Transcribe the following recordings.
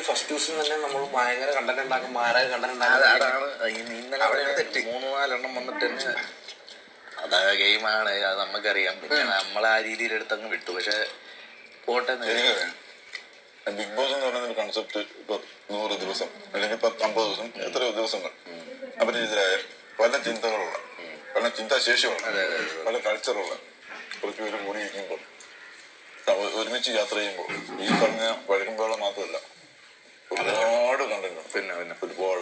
First ദിവസം തന്നെ നമ്മൾ ഭയങ്കര കണ്ടന്റ് ഉണ്ടാക്കും, മാരായ കണ്ടന്റ് ഉണ്ടാക്കും. ഇന്നലെ തെറ്റി 3-4 എണ്ണം വന്നിട്ട് തന്നെ അതാ ഗെയിമാണ്, അത് നമുക്കറിയാം. പിന്നെ നമ്മളെ ആ രീതിയിൽ എടുത്തങ്ങ് വിട്ടു. പക്ഷെ പോട്ടെ. ബിഗ് ബോസ് എന്ന് പറയുന്ന ഒരു കൺസെപ്റ്റ് ഇപ്പൊ 100 ദിവസം അല്ലെങ്കിൽ 50 ദിവസം എത്രയോ ദിവസങ്ങൾ അവരെതിരായ പല ചിന്തകളുള്ള, പല ചിന്താശേഷിയുള്ള, പല കൾച്ചറുള്ള കുറച്ച് പേര് കൂടി ഇരിക്കുമ്പോൾ ഒരുമിച്ച് യാത്ര ചെയ്യുമ്പോൾ ഈ പറഞ്ഞ വഴക്കുമ്പോഴും മാത്രമല്ല ഒരുപാട് കണ്ടന്റ്. പിന്നെ ഫുട്ബോൾ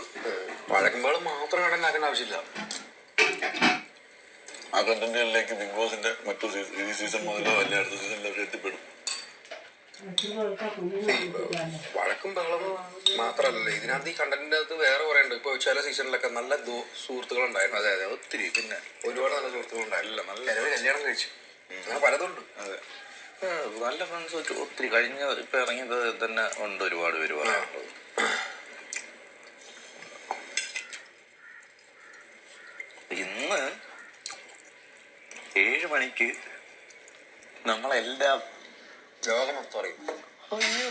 വഴക്കുമ്പോൾ മാത്രം കണ്ടന്റ് ആക്കേണ്ട ആവശ്യമില്ല. ആ കണ്ടന്റുകളിലേക്ക് ബിഗ് ബോസിന്റെ മറ്റു ഈ സീസൺ മുതലോ അല്ലെ അടുത്ത സീസണിലൊക്കെ എത്തിപ്പെടും. വഴക്കും ബഹളവും മാത്രമല്ലല്ലോ ഇതിനകത്ത്, ഈ കണ്ടന്റിന്റെ അകത്ത് വേറെ കുറെ ഉണ്ട്. ഇപ്പൊ ചില സീസണിലൊക്കെ നല്ല സുഹൃത്തുക്കൾ ഉണ്ടായിരുന്നു. അതെ ഒത്തിരി. പിന്നെ ഒരുപാട് നല്ല സുഹൃത്തുക്കൾ ഉണ്ടായില്ല. നല്ല കല്യാണം കഴിച്ചു, അങ്ങനെ പലതുണ്ട്. അതെ, നല്ല ഫ്രണ്ട്സ് ഒത്തിരി കഴിഞ്ഞ ഇപ്പൊ ഇറങ്ങിയത് തന്നെ ഉണ്ട്. ഒരുപാട് പേര് പറയാനുള്ളത്. ഇന്ന് 7 മണിക്ക് നമ്മളെല്ലാം ലോകം മൊത്തം അറിയും. അയ്യോ,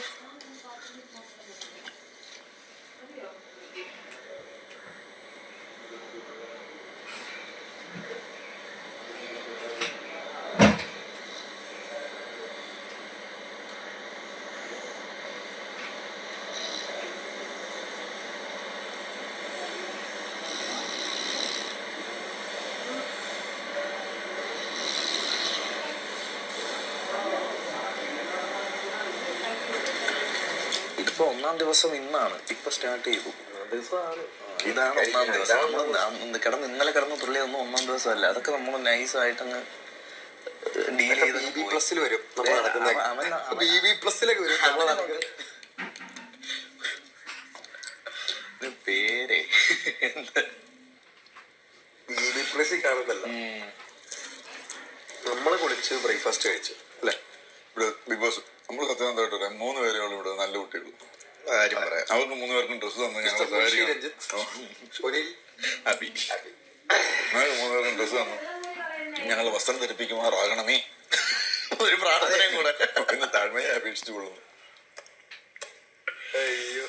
ഇതിപ്പോ 1-ാം ദിവസം ഇന്നാണ്, ഇപ്പൊ സ്റ്റാർട്ട് ചെയ്തു. ഇതാണ് 1-ാം ദിവസം. ഇന്നലെ കിടന്ന് തുള്ളിയൊന്നും 1-ാം ദിവസമല്ല. അതൊക്കെ നമ്മൾ നൈസായിട്ടങ്ങ് ഡീൽ ചെയ്ത് BB+ വരും. BB+ലൊക്കെ വരും. പേര് BB+ കാണുന്നല്ല. നമ്മള് കുളിച്ച് ബ്രേക്ക്ഫാസ്റ്റ് കഴിച്ചു അല്ലെ ഇവിടെ ബിഗ് ബോസ്. നമ്മൾ സത്യസന്ധമായിട്ട് പറയാം, 3 പേരെയുള്ളൂ ഇവിടെ നല്ല കുട്ടികൾ. കാര്യം പറയാം. അവർക്ക് 3 പേർക്കും ഡ്രസ്സ് തന്നു. ഞങ്ങൾ 3 പേർക്കും ഡ്രസ്സ് തന്നു. ഞങ്ങൾ വസ്ത്രം ധരിപ്പിക്കുമാറാകണമേ ഒരു പ്രാർത്ഥനയും കൂടെ ഇന്ന് താഴ്മയെ അപേക്ഷിച്ചു കൊള്ളുന്നു. അയ്യോ,